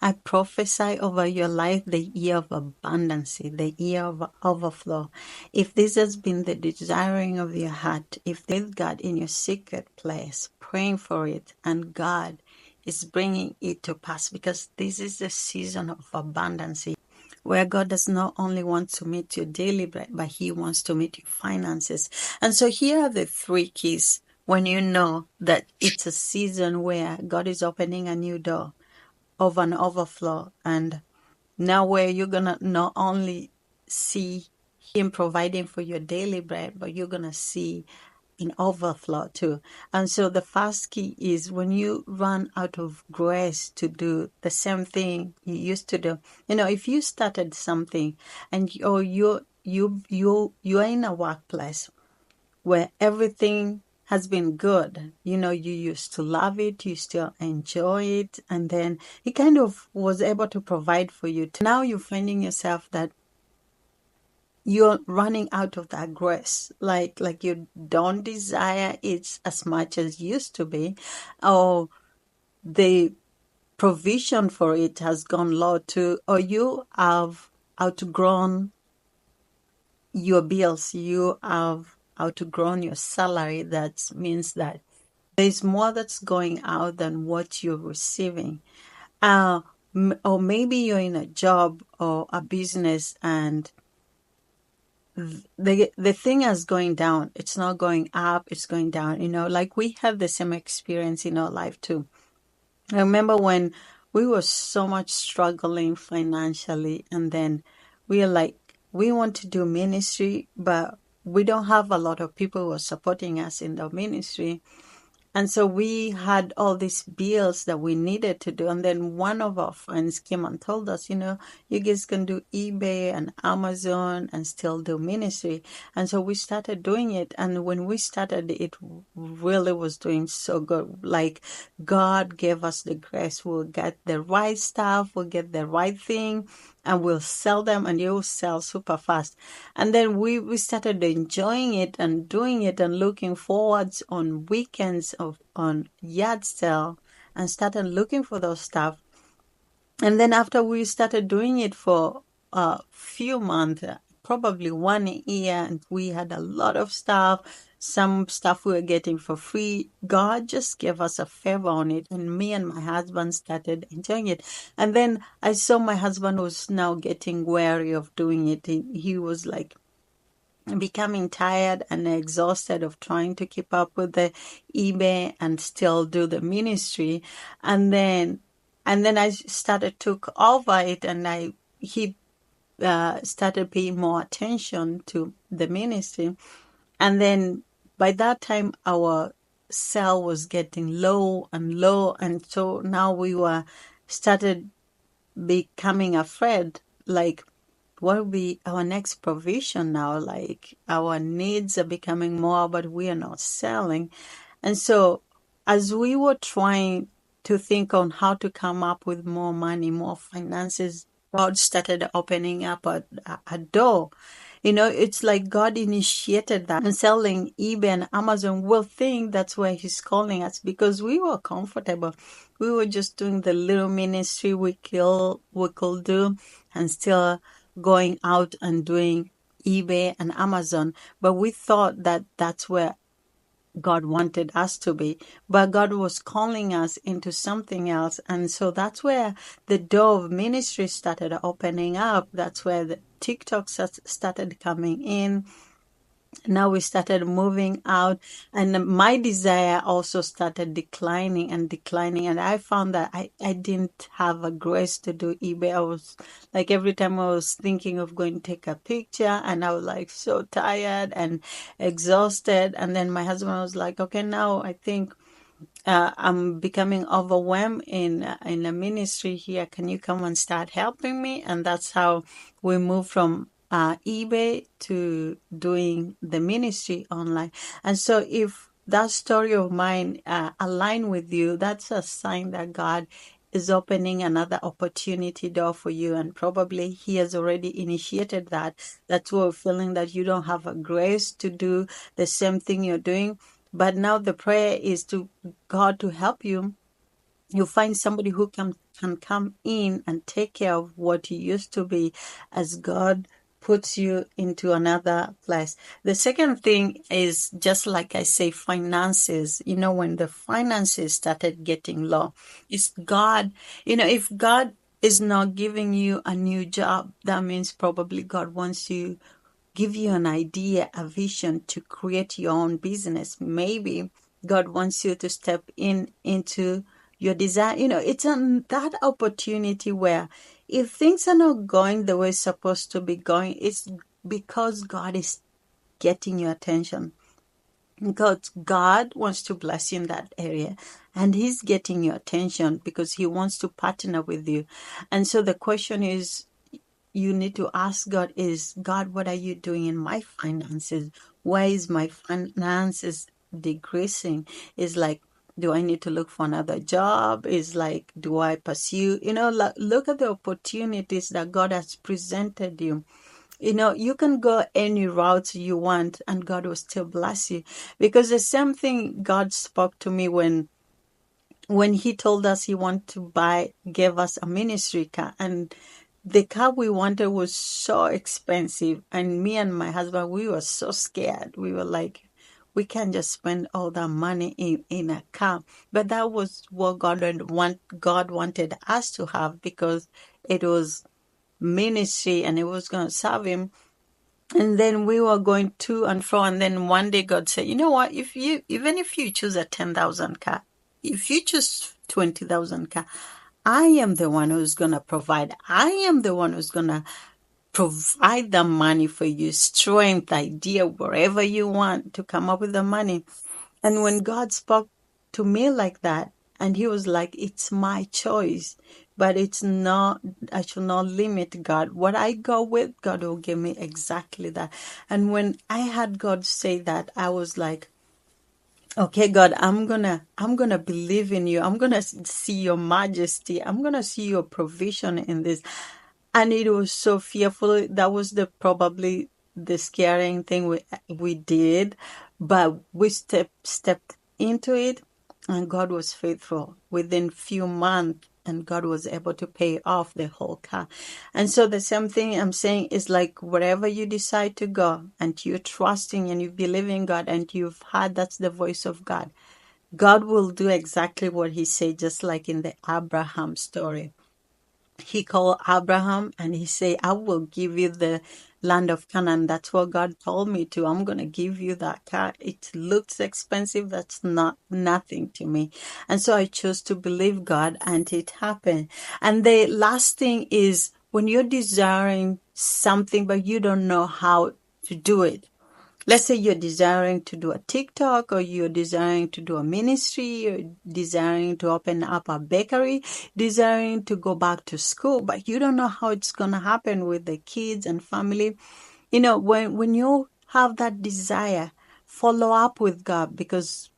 I prophesy over your life the year of abundance, the year of overflow. If this has been the desiring of your heart, if with God in your secret place, praying for it, and God is bringing it to pass, because this is the season of abundance, where God does not only want to meet your daily bread, but He wants to meet your finances. And so here are the three keys when you know that it's a season where God is opening a new door of an overflow, and now where you're gonna not only see Him providing for your daily bread, but you're gonna see an overflow too. And so the first key is when you run out of grace to do the same thing you used to do. If you started something and you're in a workplace where everything has been good. You used to love it, you still enjoy it, and then He kind of was able to provide for you. Now you're finding yourself that you're running out of that grace, like you don't desire it as much as used to be, or the provision for it has gone low too, or you have outgrown your bills, you have outgrown your salary. That means that there's more that's going out than what you're receiving. Or maybe you're in a job or a business and the thing is going down. It's not going up, it's going down. Like we have the same experience in our life too. I remember when we were so much struggling financially, and then we are like, we want to do ministry, but we don't have a lot of people who are supporting us in the ministry. And so we had all these bills that we needed to do. And then one of our friends came and told us, you guys can do eBay and Amazon and still do ministry. And so we started doing it. And when we started, it really was doing so good. Like God gave us the grace. We'll get the right stuff, we'll get the right thing, and we'll sell them, and you'll sell super fast. And then we started enjoying it and doing it and looking forwards on weekends on yard sale, and started looking for those stuff. And then after we started doing it for a few months, probably 1 year, and we had a lot of stuff. Some stuff we were getting for free. God just gave us a favor on it, and me and my husband started enjoying it. And then I saw my husband was now getting wary of doing it. He was like becoming tired and exhausted of trying to keep up with the eBay and still do the ministry. And then I took over it, and he started paying more attention to the ministry. And then by that time, our sale was getting low and low. And so now we started becoming afraid, like, what will be our next provision now? Like, our needs are becoming more, but we are not selling. And so as we were trying to think on how to come up with more money, more finances, God started opening up a door. It's like God initiated that. And selling eBay and Amazon, we'll think that's where He's calling us, because we were comfortable. We were just doing the little ministry we could do, and still going out and doing eBay and Amazon. But we thought that that's where God wanted us to be, but God was calling us into something else. And so that's where the door of ministry started opening up. That's where the TikToks started coming in. Now we started moving out, and my desire also started declining. And I found that I didn't have a grace to do eBay. I was like, every time I was thinking of going to take a picture, and I was like so tired and exhausted. And then my husband was like, okay, now I think I'm becoming overwhelmed in the ministry here. Can you come and start helping me? And that's how we moved from eBay to doing the ministry online. And so if that story of mine align with you, that's a sign that God is opening another opportunity door for you. And probably He has already initiated that. That's why we're feeling that you don't have a grace to do the same thing you're doing. But now the prayer is to God to help you You find somebody who can come in and take care of what you used to be as God puts you into another place. The second thing is, just like I say, finances. When the finances started getting low, it's God. If God is not giving you a new job, that means probably God wants to give you an idea, a vision to create your own business. Maybe God wants you to step into your design. It's that opportunity where if things are not going the way it's supposed to be going, it's because God is getting your attention. Because God wants to bless you in that area, and He's getting your attention because He wants to partner with you. And so the question is, you need to ask God is, God, what are you doing in my finances? Why is my finances decreasing? Is like, do I need to look for another job? Is like, do I pursue? Look at the opportunities that God has presented you. You can go any route you want and God will still bless you. Because the same thing God spoke to me when He told us He wanted to gave us a ministry car, and the car we wanted was so expensive, and me and my husband, we were so scared. We were like, we can't just spend all that money in a car. But that was what God wanted us to have, because it was ministry and it was going to serve Him. And then we were going to and fro, and then one day God said, you know what, even if you choose a 10,000 car, if you choose 20,000 car, I am the one who's going to provide. I am the one who's going to provide the money for you, strength, idea, wherever you want to come up with the money. And when God spoke to me like that, and He was like, it's my choice, but it's not, I should not limit God. What I go with, God will give me exactly that. And when I had God say that, I was like, okay, God, I'm gonna believe in you. I'm gonna see your majesty. I'm gonna see your provision in this. And it was so fearful. That was probably the scaring thing we did, but we stepped into it, and God was faithful. Within few months, and God was able to pay off the whole car. And so the same thing I'm saying is, like, wherever you decide to go and you're trusting and you believe in God and you've heard that's the voice of God, God will do exactly what He said, just like in the Abraham story. He called Abraham and He said, I will give you the land of Canaan. That's what God told me to. I'm going to give you that car. It looks expensive. That's not nothing to me. And so I chose to believe God, and it happened. And the last thing is, when you're desiring something, but you don't know how to do it. Let's say you're desiring to do a TikTok, or you're desiring to do a ministry, you're desiring to open up a bakery, desiring to go back to school, but you don't know how it's going to happen with the kids and family. When you have that desire, follow up with God, because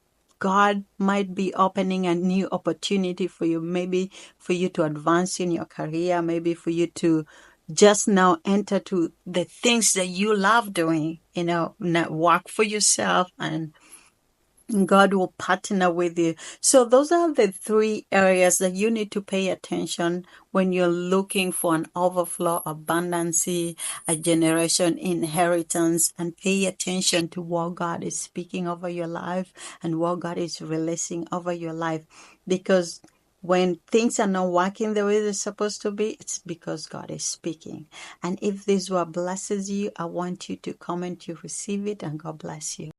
God might be opening a new opportunity for you, maybe for you to advance in your career, maybe for you to just now enter to the things that you love doing, not work for yourself, and God will partner with you. So those are the three areas that you need to pay attention when you're looking for an overflow, abundance, a generation inheritance, and pay attention to what God is speaking over your life and what God is releasing over your life. Because when things are not working the way they're supposed to be, it's because God is speaking. And if this word blesses you, I want you to comment, you receive it, and God bless you.